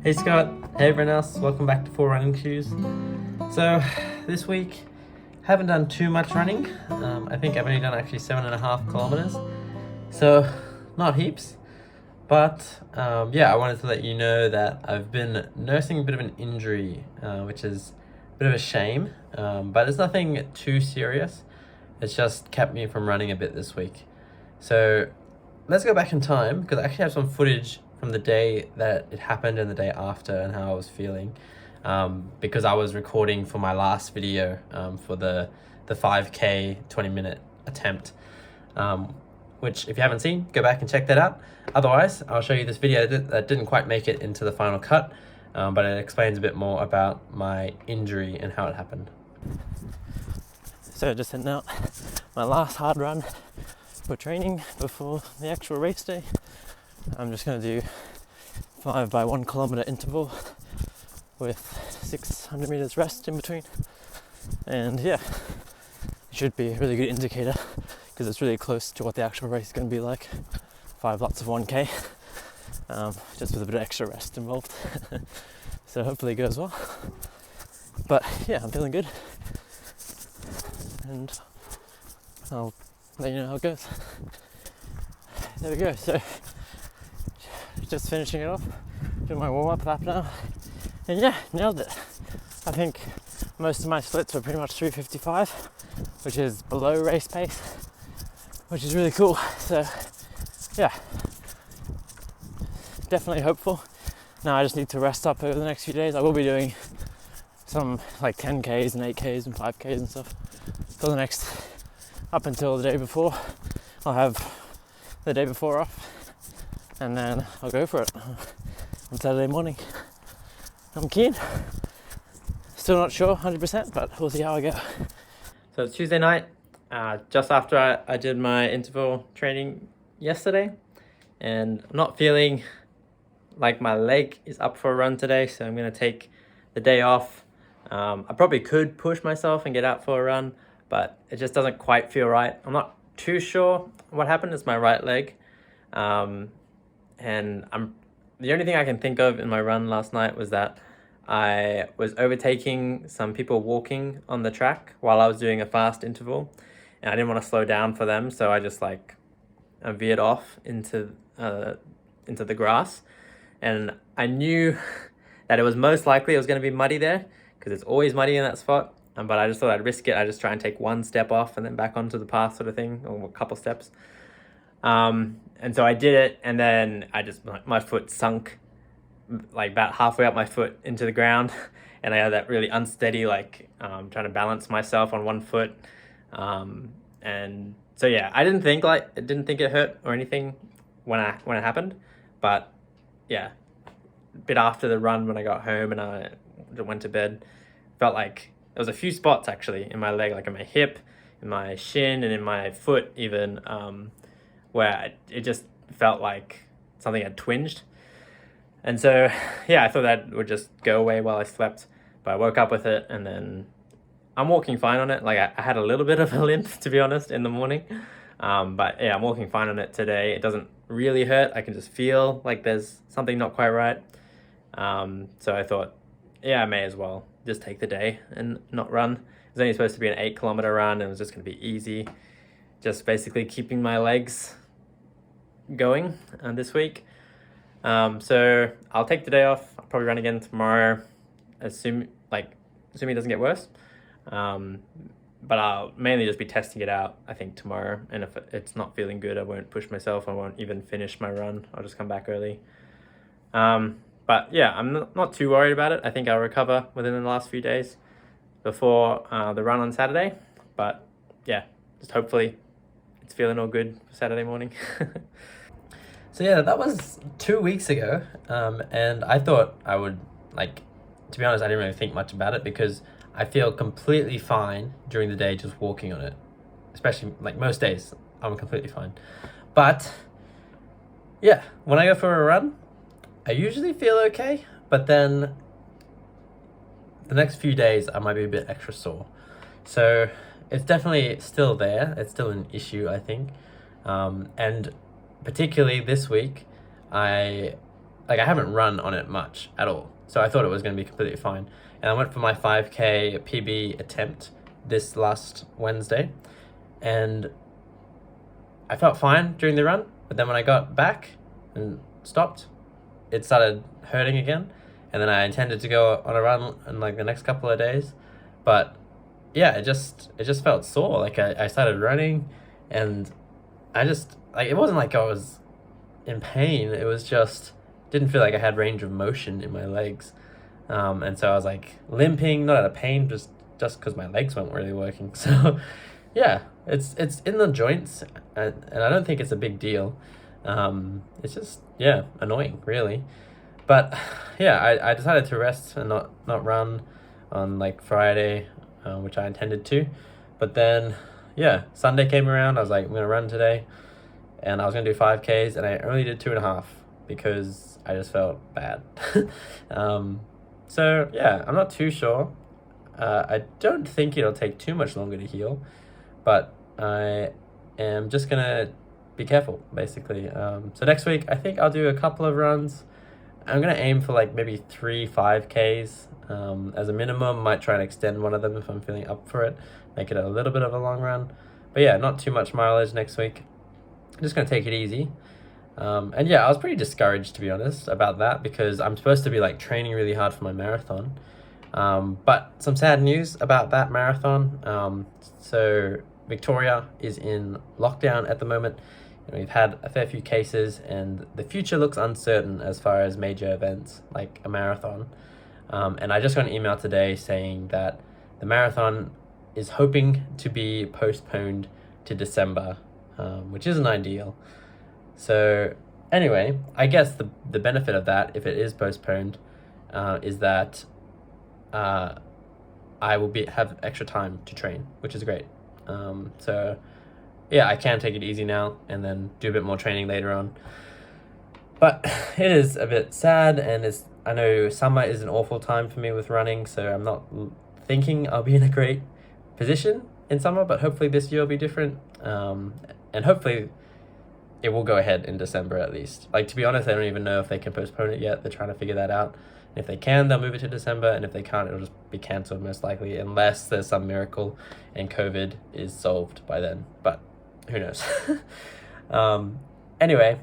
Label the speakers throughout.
Speaker 1: Hey Scott, hey everyone else, welcome back to 4 Running Shoes. So, this week, haven't done too much running. I think I've only done actually 7.5 kilometers. So, not heaps. But, yeah, I wanted to let you know that I've been nursing a bit of an injury, which is a bit of a shame. But it's nothing too serious. It's just kept me from running a bit this week. So, let's go back in time, because I actually have some footage from the day that it happened and the day after and how I was feeling, because I was recording for my last video, for the 5K 20-minute attempt, which if you haven't seen, go back and check that out. Otherwise, I'll show you this video that didn't quite make it into the final cut, but it explains a bit more about my injury and how it happened. So just heading out my last hard run for training before the actual race day. I'm just going to do 5 by 1 kilometer interval with 600 meters rest in between. And yeah, it should be a really good indicator because it's really close to what the actual race is going to be like. 5 lots of 1K, just with a bit of extra rest involved. So hopefully it goes well. But yeah, I'm feeling good. And I'll let you know how it goes. There we go. So just finishing it off, doing my warm-up lap now, and yeah, nailed it. I think most of my splits were pretty much 3:55, which is below race pace, which is really cool. So yeah, definitely hopeful. Now I just need to rest up over the next few days. I will be doing some like 10Ks and 8Ks and 5Ks and stuff for the next, up until the day before. I'll have the day before off, and then I'll go for it on Saturday morning. I'm keen. Still not sure 100%, but we'll see how I go. So it's Tuesday night, just after I did my interval training yesterday, and I'm not feeling like my leg is up for a run today, so I'm going to take the day off. I probably could push myself and get out for a run, but it just doesn't quite feel right. I'm not too sure what happened. It's my right leg. And the only thing I can think of in my run last night was that I was overtaking some people walking on the track while I was doing a fast interval, and I didn't want to slow down for them, so I just I veered off into the grass, and I knew that it was most likely it was going to be muddy there because it's always muddy in that spot. But I just thought I'd risk it. I just try and take one step off and then back onto the path, sort of thing, or a couple steps. And so I did it, and then my foot sunk like about halfway up my foot into the ground, and I had that really unsteady, trying to balance myself on one foot. And so yeah, I didn't think it hurt or anything when it happened, but yeah, a bit after the run when I got home and I went to bed, felt like there was a few spots actually in my leg, like in my hip, in my shin, and in my foot even, where it just felt like something had twinged. And so, yeah, I thought that would just go away while I slept, but I woke up with it, and then I'm walking fine on it. Like I had a little bit of a limp, to be honest, in the morning. But yeah, I'm walking fine on it today. It doesn't really hurt. I can just feel like there's something not quite right. So I thought, yeah, I may as well just take the day and not run. It was only supposed to be an 8-kilometer run, and it was just going to be easy. Just basically keeping my legs going this week. So I'll take the day off. I'll probably run again tomorrow, assuming it doesn't get worse. But I'll mainly just be testing it out, I think, tomorrow. And if it's not feeling good, I won't push myself. I won't even finish my run. I'll just come back early. But yeah, I'm not too worried about it. I think I'll recover within the last few days before the run on Saturday. But yeah, just hopefully it's feeling all good for Saturday morning. So yeah, that was 2 weeks ago, and I thought I would, to be honest, I didn't really think much about it because I feel completely fine during the day just walking on it. Especially, most days, I'm completely fine. But, yeah, when I go for a run, I usually feel okay, but then the next few days I might be a bit extra sore. So it's definitely still there. It's still an issue, I think. And particularly this week, I like I haven't run on it much at all. So I thought it was going to be completely fine. And I went for my 5K PB attempt this last Wednesday, and I felt fine during the run, but then when I got back and stopped, it started hurting again. And then I intended to go on a run in like the next couple of days, but yeah, it just felt sore. Like I started running, and I just, like, it wasn't like I was in pain. It was just, didn't feel like I had range of motion in my legs. And so I was like limping, not out of pain, just because my legs weren't really working. So yeah, it's in the joints, and I don't think it's a big deal. It's just, yeah, annoying, really. But yeah, I decided to rest and not run on like Friday, which I intended to. But then, yeah, Sunday came around. I was like, I'm gonna run today, and I was gonna do 5Ks, and I only did 2.5 because I just felt bad. So yeah, I'm not too sure. I don't think it'll take too much longer to heal, but I am just gonna be careful, basically. So next week, I think I'll do a couple of runs. I'm gonna aim for like maybe 3 5Ks as a minimum. Might try and extend one of them if I'm feeling up for it, make it a little bit of a long run. But yeah, not too much mileage next week. I'm just gonna take it easy. And yeah, I was pretty discouraged, to be honest, about that, because I'm supposed to be like training really hard for my marathon. But some sad news about that marathon. So Victoria is in lockdown at the moment. We've had a fair few cases, and the future looks uncertain as far as major events like a marathon. And I just got an email today saying that the marathon is hoping to be postponed to December, which isn't ideal. So anyway, I guess the benefit of that, if it is postponed, is that I will have extra time to train, which is great. So yeah, I can take it easy now and then do a bit more training later on. But it is a bit sad, and I know summer is an awful time for me with running, so I'm not thinking I'll be in a great position in summer, but hopefully this year will be different. And hopefully it will go ahead in December at least. Like, to be honest, I don't even know if they can postpone it yet. They're trying to figure that out. And if they can, they'll move it to December, and if they can't, it'll just be cancelled most likely, unless there's some miracle and COVID is solved by then. But who knows? Anyway,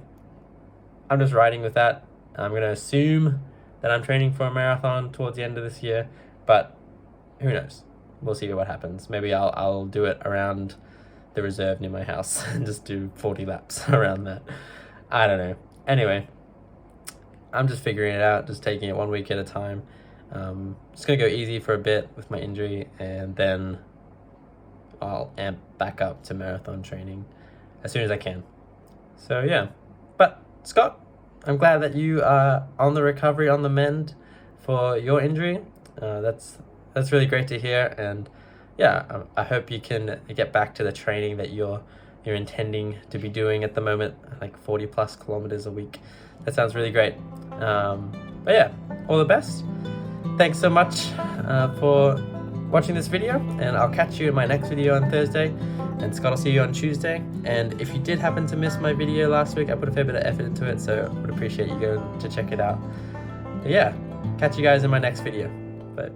Speaker 1: I'm just riding with that. I'm going to assume that I'm training for a marathon towards the end of this year, but who knows? We'll see what happens. Maybe I'll do it around the reserve near my house and just do 40 laps around that. I don't know. Anyway, I'm just figuring it out, just taking it 1 week at a time. Just going to go easy for a bit with my injury, and then I'll amp back up to marathon training as soon as I can. So yeah, but Scott, I'm glad that you are on the recovery, on the mend for your injury. That's really great to hear, and yeah, I hope you can get back to the training that you're intending to be doing at the moment, like 40 plus kilometers a week. That sounds really great. But yeah, all the best. Thanks so much for watching this video, and I'll catch you in my next video on Thursday, and Scott, I'll see you on Tuesday. And if you did happen to miss my video last week, I put a fair bit of effort into it, so I would appreciate you going to check it out. But yeah, catch you guys in my next video. But